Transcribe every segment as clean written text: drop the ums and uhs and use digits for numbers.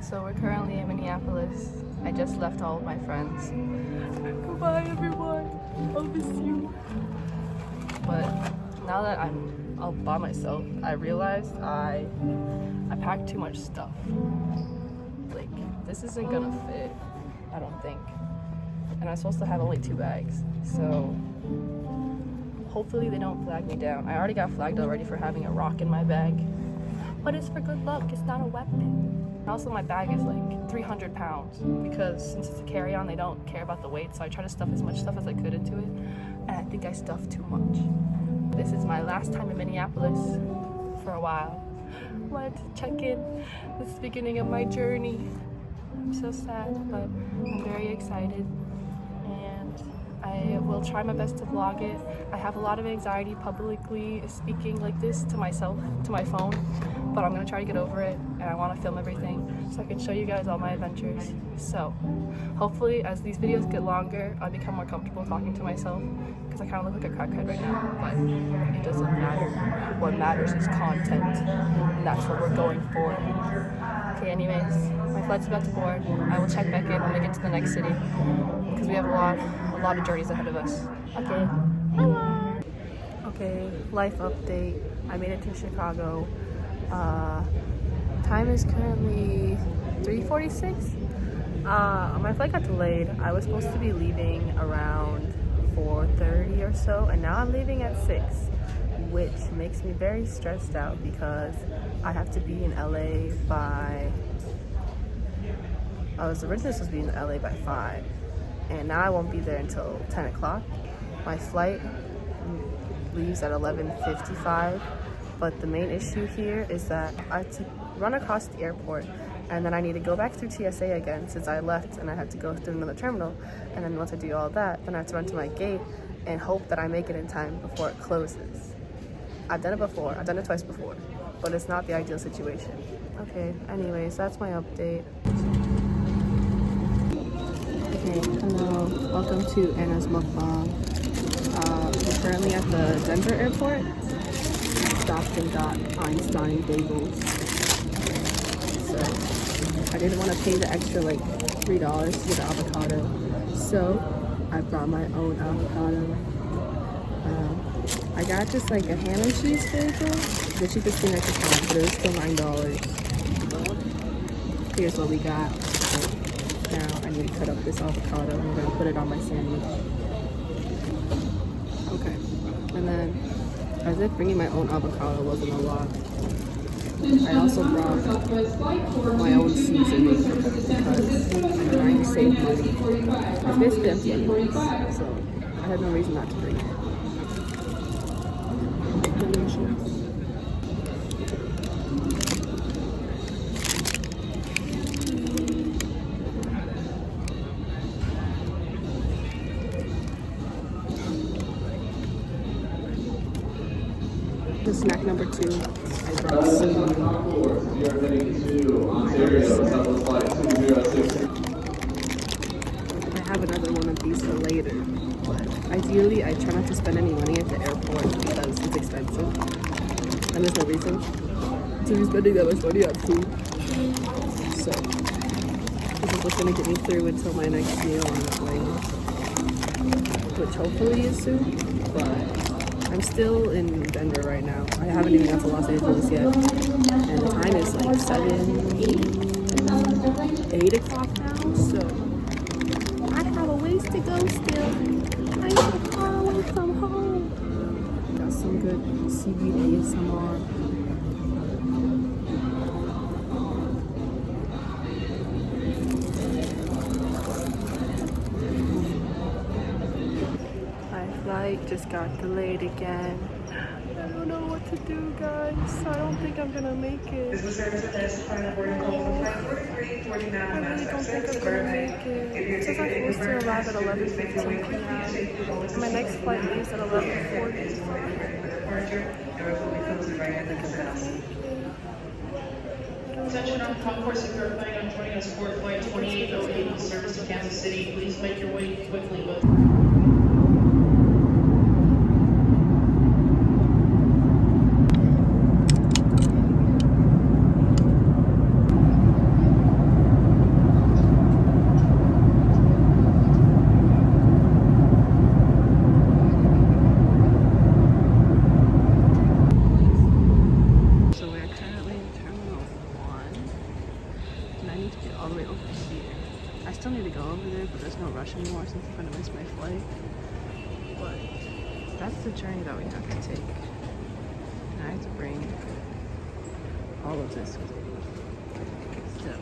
So we're currently in Minneapolis. I just left all of my friends. Goodbye everyone, I'll miss you. But now that I'm all by myself, I realized I packed too much stuff. Like, this isn't gonna fit, I don't think. And I'm supposed to have only 2 bags. So hopefully they don't flag me down. I already got flagged already for having a rock in my bag. But it's for good luck, it's not a weapon. Also, my bag is like 300 pounds because since it's a carry-on, they don't care about the weight. So I try to stuff as much stuff as I could into it. And I think I stuffed too much. This is my last time in Minneapolis for a while. I wanted to check in. This is the beginning of my journey. I'm so sad, but I'm very excited. I will try my best to vlog it. I have a lot of anxiety publicly speaking like this to myself, to my phone, but I'm gonna try to get over it, and I want to film everything so I can show you guys all my adventures. So hopefully as these videos get longer, I'll become more comfortable talking to myself, because I kind of look like a crackhead right now, but it doesn't matter. What matters is content, and that's what we're going for. Okay, anyways, my flight's about to board. I will check back in when we get to the next city, because we have a lot of journeys ahead of us. Okay, bye. Okay, life update. I made it to Chicago. Time is currently 3:46. My flight got delayed. I was supposed to be leaving around 4:30 or so, and now I'm leaving at 6, which makes me very stressed out because I have to be in LA by... I was originally supposed to be in LA by 5. And now I won't be there until 10 o'clock. My flight leaves at 11:55, but the main issue here is that I have to run across the airport, and then I need to go back through TSA again since I left and I had to go through another terminal. And then once I do all that, then I have to run to my gate and hope that I make it in time before it closes. I've done it before, I've done it twice before, but it's not the ideal situation. Okay, anyways, that's my update. Okay, hello, welcome to Anna's Mukbang. We're currently at the Denver airport. Stopped and got Einstein bagels. So, I didn't want to pay the extra like $3 to get the avocado. So, I brought my own avocado. I got just like a ham and cheese bagel, the cheapest thing I could find, but it was still $9. Here's what we got. Now I need to cut up this avocado and I'm going to put it on my sandwich. Okay, and then as if bringing my own avocado wasn't a lot, I also brought my own seasoning because I'm trying to save money. It's basically empty anyways, so I had no reason not to bring it. Delicious. The snack number 2, I brought soup. I have another one of these for later, but ideally I try not to spend any money at the airport because it's expensive, and there's no reason to be spending that much money on food. So this is what's going to get me through until my next meal on the plane, which hopefully is soon, but I'm still in Denver right now. I haven't even got to Los Angeles yet. And the time is like 8 o'clock now, so I have a ways to go still. I'm so far away from home. Got some good CBD ASMR. Flight just got delayed again. I don't know what to do, guys. I don't think I'm gonna make it. I really don't think I'm gonna make it. It says I'm supposed to arrive at 11:15 p.m. and my next flight leaves at 11:40. I don't think I'm gonna make it. Attention on concourse, if you're planning on joining us for flight 2808 service to Kansas City, please make your way quickly with. I need to get all the way over here. I still need to go over there, but there's no rush anymore since I'm gonna miss my flight. But that's the journey that we have to take. And I have to bring all of this with me. So,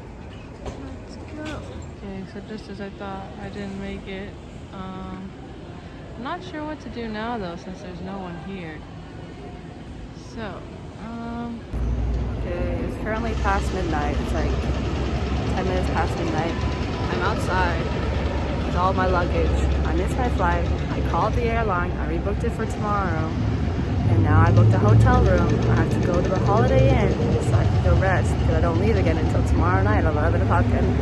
let's go. Okay, so just as I thought, I didn't make it. I'm not sure what to do now though, since there's no one here. So, okay, it's currently past midnight. It's like 10 minutes past midnight. I'm outside with all my luggage. I missed my flight. I called the airline. I rebooked it for tomorrow. And now I booked a hotel room. I have to go to the Holiday Inn so I can go rest because I don't leave again until tomorrow night at 11 o'clock. And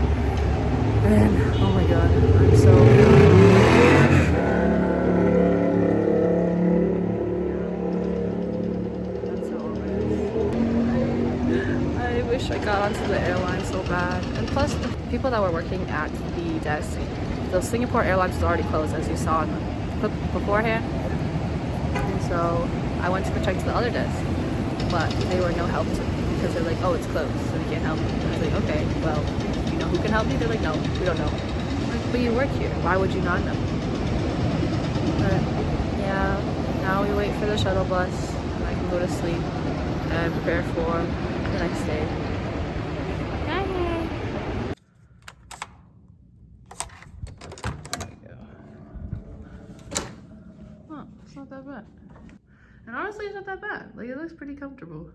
oh my god, I'm so I wish I got onto the airline so bad. And plus, the people that were working at the desk, the Singapore Airlines was already closed, as you saw in the clip beforehand. And so I went to check to the other desk, but they were no help to me because they're like, oh, it's closed, so we can't help you. And I was like, okay, well, you know who can help me? They're like, no, we don't know. I'm like, but you work here. Why would you not know? But yeah, now we wait for the shuttle bus, and I can go to sleep and prepare for the next day. There we go. Oh, it's not that bad. And honestly, it's not that bad. Like, it looks pretty comfortable.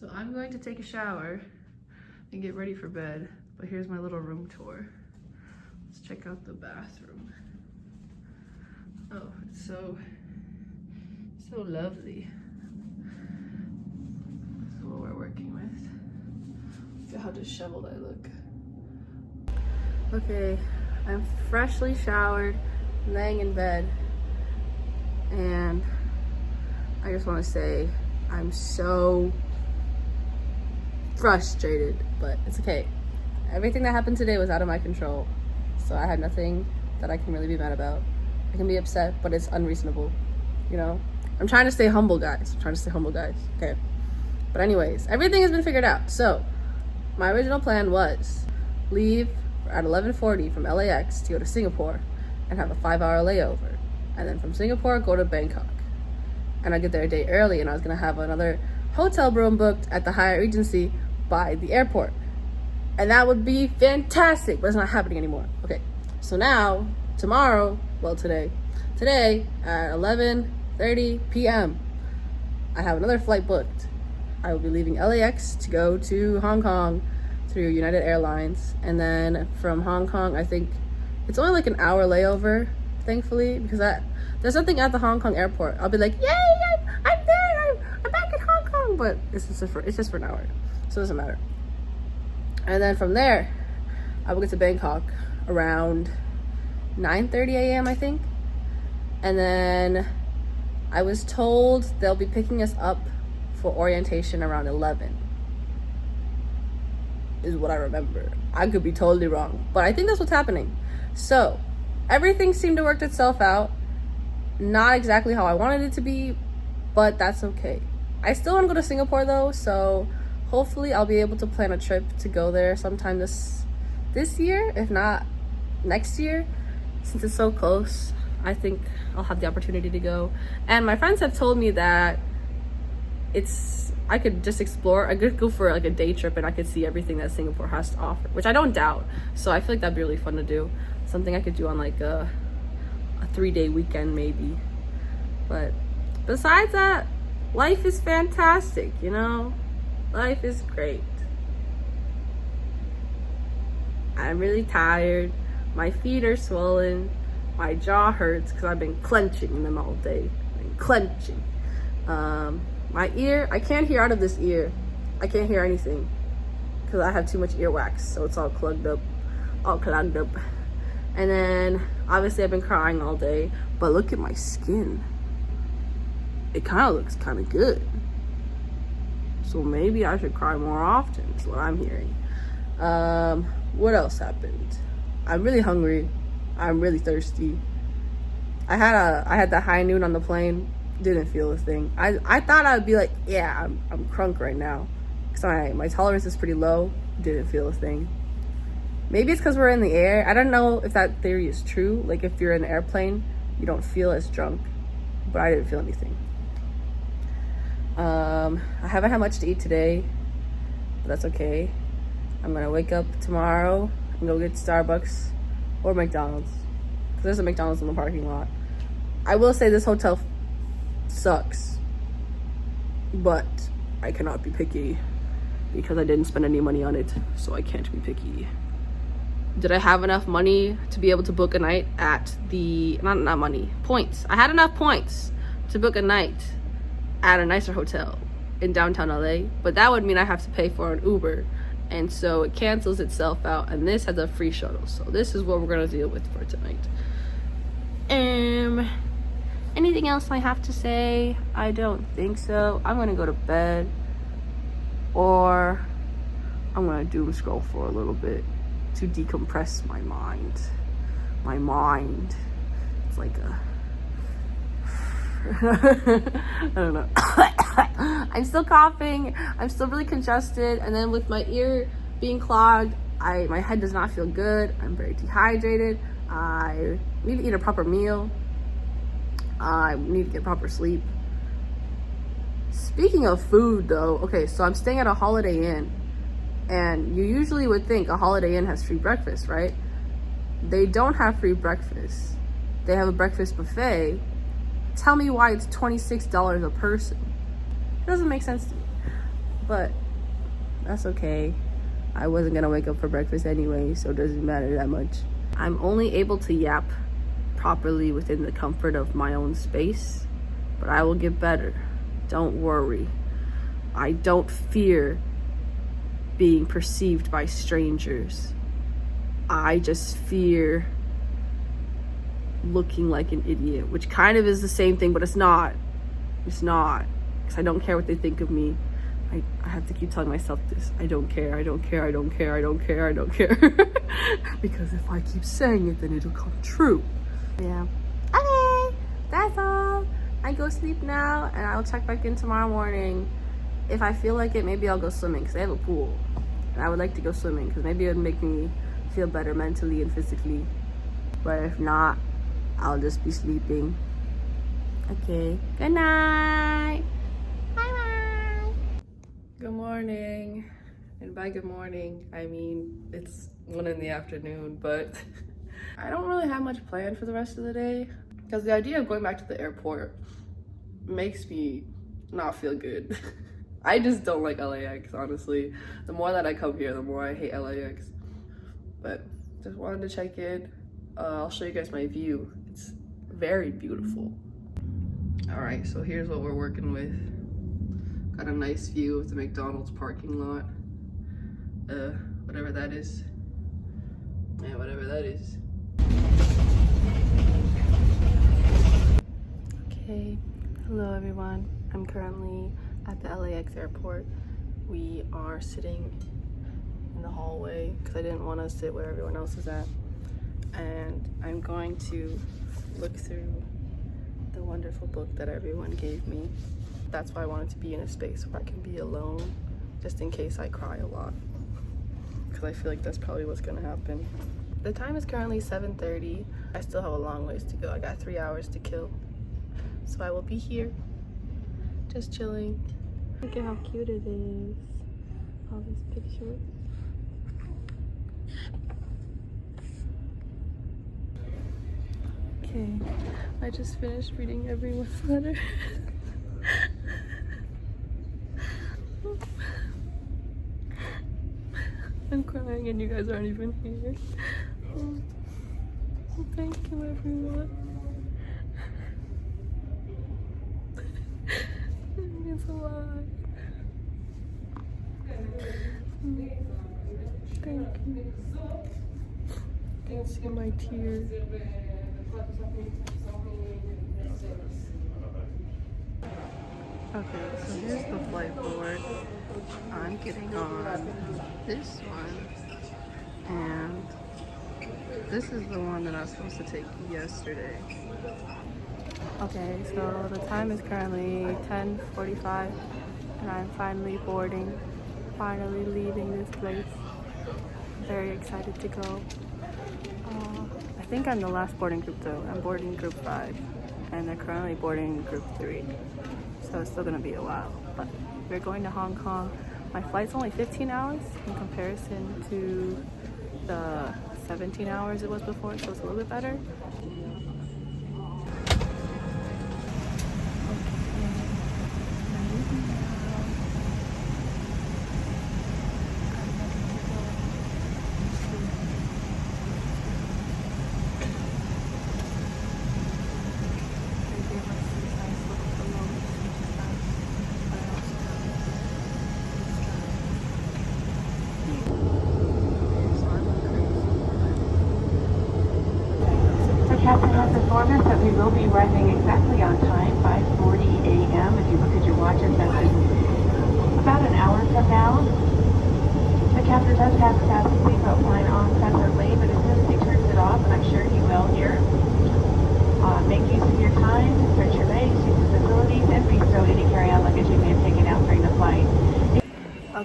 So I'm going to take a shower and get ready for bed. But here's my little room tour. Let's check out the bathroom. Oh, it's so lovely. This is what we're working with. Look at how disheveled I look. Okay, I'm freshly showered, laying in bed, and I just want to say I'm so frustrated, but it's okay. Everything that happened today was out of my control, so I had nothing that I can really be mad about. I can be upset, but it's unreasonable, you know? I'm trying to stay humble, guys. Okay. But anyways, everything has been figured out. So my original plan was leave at 11:40 from LAX to go to Singapore and have a 5-hour layover, and then from Singapore go to Bangkok. And I'd get there a day early, and I was gonna have another hotel room booked at the Hyatt Regency by the airport. And that would be fantastic, but it's not happening anymore. Okay, so now, today at 11:30 p.m., I have another flight booked. I will be leaving LAX to go to Hong Kong through United Airlines. And then from Hong Kong, I think it's only like an hour layover, thankfully, because there's nothing at the Hong Kong airport. I'll be like, yay, I'm there, I'm back in Hong Kong, but it's just for an hour, so it doesn't matter. And then from there, I will get to Bangkok around 9:30 a.m., I think. And then I was told they'll be picking us up for orientation around 11, is what I remember. I could be totally wrong, but I think that's what's happening. So everything seemed to work itself out. Not exactly how I wanted it to be, but that's okay. I still want to go to Singapore though, so hopefully I'll be able to plan a trip to go there sometime this year, if not next year. Since it's so close, I think I'll have the opportunity to go. And my friends have told me that I could just explore. I could go for like a day trip and I could see everything that Singapore has to offer, which I don't doubt. So I feel like that'd be really fun to do. Something I could do on like a 3-day weekend maybe. But besides that, life is fantastic, you know? Life is great. I'm really tired. My feet are swollen. My jaw hurts because I've been clenching them all day. My ear, I can't hear out of this ear. I can't hear anything because I have too much earwax, so it's all clogged up. And then obviously I've been crying all day, but look at my skin. It kind of looks kind of good. So maybe I should cry more often, is what I'm hearing. What else happened? I'm really hungry. I'm really thirsty. I had the high noon on the plane. Didn't feel a thing. I thought I'd be like, yeah, I'm crunk right now. because my tolerance is pretty low. Didn't feel a thing. Maybe it's because we're in the air. I don't know if that theory is true. Like if you're in an airplane, you don't feel as drunk, but I didn't feel anything. I haven't had much to eat today, but that's okay. I'm gonna wake up tomorrow and go get Starbucks or McDonald's, because there's a McDonald's in the parking lot. I will say this hotel sucks, but I cannot be picky because I didn't spend any money on it, so I can't be picky. Did I have enough money to be able to book a night at the, not money, points. I had enough points to book a night at a nicer hotel in downtown LA, but that would mean I have to pay for an Uber, and so it cancels itself out, and this has a free shuttle, so this is what we're gonna deal with for tonight. Anything else I have to say? I don't think so. I'm gonna go to bed, or I'm gonna doom scroll for a little bit to decompress my mind. My mind. It's like a I don't know. I'm still coughing. I'm still really congested, and then with my ear being clogged, my head does not feel good. I'm very dehydrated. I need to eat a proper meal. I need to get proper sleep. Speaking of food though, okay, so I'm staying at a Holiday Inn, and you usually would think a Holiday Inn has free breakfast, right? They don't have free breakfast. They have a breakfast buffet. Tell me why it's $26 a person. It doesn't make sense to me, but that's okay. I wasn't gonna wake up for breakfast anyway, so it doesn't matter that much. I'm only able to yap properly within the comfort of my own space, but I will get better. Don't worry. I don't fear being perceived by strangers. I just fear looking like an idiot, which kind of is the same thing, but it's not. It's not, because I don't care what they think of me. I have to keep telling myself this. I don't care, I don't care, I don't care, I don't care, I don't care. Because if I keep saying it, then it'll come true. Yeah. Okay, that's all. I go sleep now, and I'll check back in tomorrow morning. If I feel like it, maybe I'll go swimming, because they have a pool. And I would like to go swimming, because maybe it would make me feel better mentally and physically. But if not, I'll just be sleeping. Okay, good night. Bye-bye. Good morning. And by good morning, I mean it's 1 in the afternoon, but I don't really have much planned for the rest of the day, because the idea of going back to the airport makes me not feel good. I just don't like LAX, honestly. The more that I come here, the more I hate LAX. But just wanted to check in. I'll show you guys my view. It's very beautiful. All right, so here's what we're working with. Got a nice view of the McDonald's parking lot. Whatever that is. Yeah, whatever that is. Okay, hello everyone. I'm currently at the LAX airport. We are sitting in the hallway because I didn't want to sit where everyone else is at. And I'm going to look through the wonderful book that everyone gave me. That's why I wanted to be in a space where I can be alone, just in case I cry a lot, because I feel like that's probably what's gonna happen. The time is currently 7:30. I still have a long ways to go. I got 3 hours to kill. So I will be here, just chilling. Look at how cute it is. All these pictures. Okay, I just finished reading everyone's letter. I'm crying and you guys aren't even here. Thank you, everyone. It means a lot. Thank you. You can see my tears. Okay, so here's the flight board. I'm getting on this one, and this is the one that I was supposed to take yesterday. Okay, so the time is currently 10:45, and I'm finally boarding. finally leaving this place. Very excited to go. I think I'm the last boarding group though. I'm boarding group 5 and they're currently boarding group 3. So it's still gonna be a while. But we're going to Hong Kong. My flight's only 15 hours in comparison to the 17 hours it was before, so it's a little bit better. Captain has informed us that we will be arriving exactly on time, 5:40 a.m. If you look at your watches, that's about an hour from now. The captain does have us have a seatbelt sign on presently, but as soon as he turns it off, and I'm sure he will here, make use of your time, search your bags, use the facilities, and bestow any carry-on luggage you may have taken out during the flight.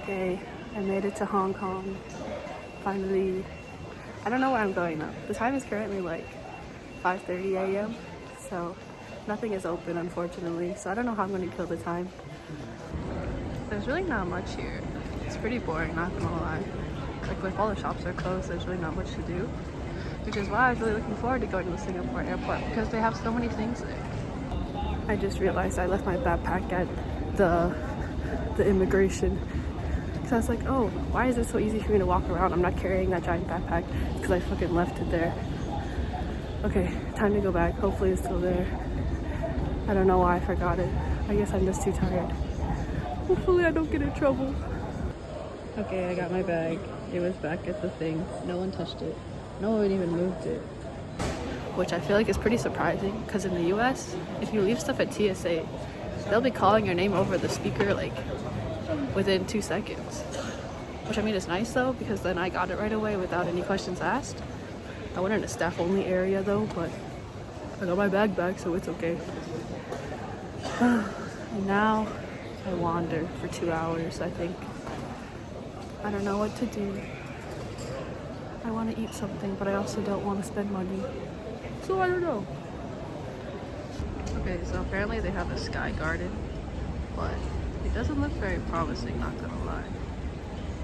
Okay, I made it to Hong Kong. Finally. I don't know where I'm going though. The time is currently like 5:30 a.m. so nothing is open unfortunately, so I don't know how I'm going to kill the time. There's really not much here. It's pretty boring, not gonna lie. Like if all the shops are closed, there's really not much to do, which is why I was really looking forward to going to the Singapore airport because they have so many things there. I just realized I left my backpack at the immigration because I was like, oh, why is it so easy for me to walk around? I'm not carrying that giant backpack because I fucking left it there. Okay, time to go back. Hopefully it's still there. I don't know why I forgot it. I guess I'm just too tired. Hopefully I don't get in trouble. Okay, I got my bag. It was back at the thing. No one touched it. No one even moved it. Which I feel like is pretty surprising because in the US, if you leave stuff at TSA, they'll be calling your name over the speaker like within 2 seconds. Which I mean is nice though because then I got it right away without any questions asked. I went in a staff only area though, but I got my bag back, so it's okay. And now I wander for 2 hours, I think. I don't know what to do. I want to eat something, but I also don't want to spend money. So I don't know. Okay, so apparently they have a sky garden, but it doesn't look very promising, not gonna lie.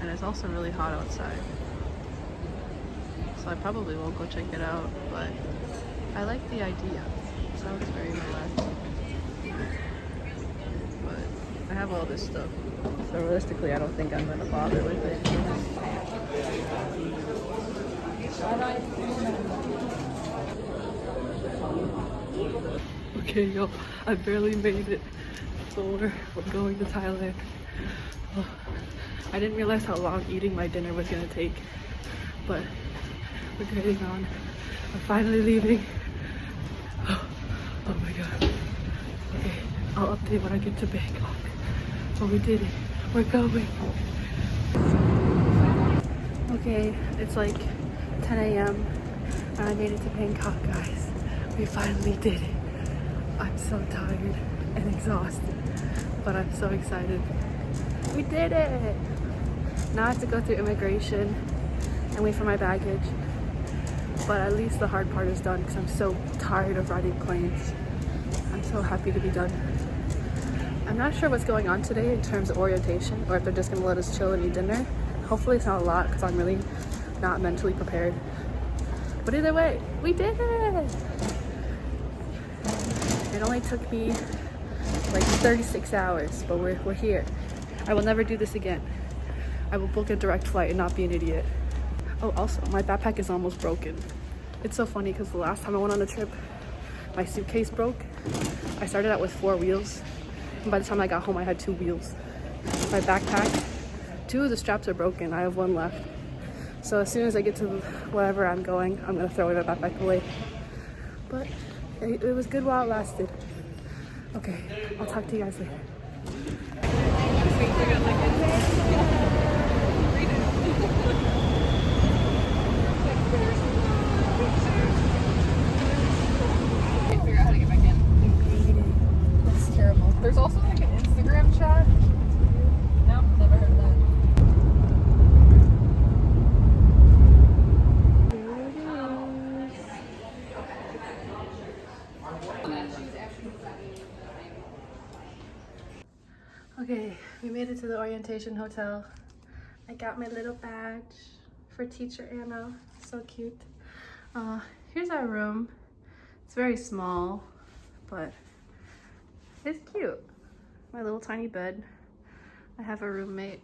And it's also really hot outside. So I probably won't go check it out, but I like the idea. It sounds very relaxing. But I have all this stuff, so realistically I don't think I'm gonna bother with it. Okay, yo, I barely made it. So we're going to Thailand. Oh, I didn't realize how long eating my dinner was gonna take, but we're getting on. I'm finally leaving. Oh my god. Okay, I'll update when I get to Bangkok. Oh, we did it. We're going. Okay, it's like 10 a.m. and I made it to Bangkok, guys. We finally did it. I'm so tired and exhausted, but I'm so excited. We did it! Now I have to go through immigration and wait for my baggage. But at least the hard part is done because I'm so tired of riding planes. I'm so happy to be done. I'm not sure what's going on today in terms of orientation or if they're just going to let us chill and eat dinner. Hopefully it's not a lot because I'm really not mentally prepared. But either way, we did it! It only took me like 36 hours, but we're here. I will never do this again. I will book a direct flight and not be an idiot. Oh, also, my backpack is almost broken. It's so funny because the last time I went on a trip, my suitcase broke. I started out with 4 wheels, and by the time I got home, I had 2 wheels. My backpack, 2 of the straps are broken. I have 1 left. So as soon as I get to wherever I'm going, I'm gonna throw my backpack away. But it was good while it lasted. Okay, I'll talk to you guys later. There's also like an Instagram chat. No, never heard of that. made it to the orientation hotel. I got my little badge for teacher Anna. So cute. Here's our room. It's very small, but it's cute. My little tiny bed. I have a roommate.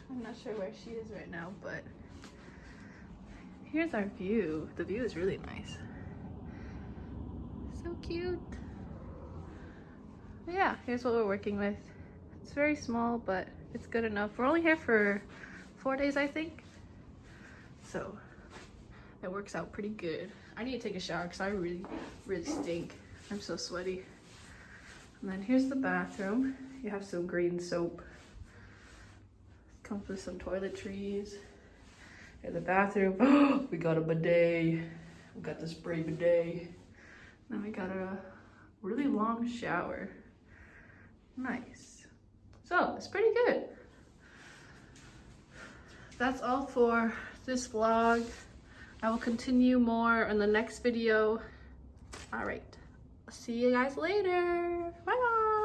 I'm not sure where she is right now, but here's our view. The view is really nice. So cute. But yeah, here's what we're working with. It's very small, but it's good enough. We're only here for 4 days, I think. So it works out pretty good. I need to take a shower because I really stink. I'm so sweaty. And then here's the bathroom. You have some green soap. Comes with some toiletries. In the bathroom, we got a bidet. We got the spray bidet. Then we got a really long shower. Nice. So it's pretty good. That's all for this vlog. I will continue more in the next video. All right. See you guys later. Bye bye.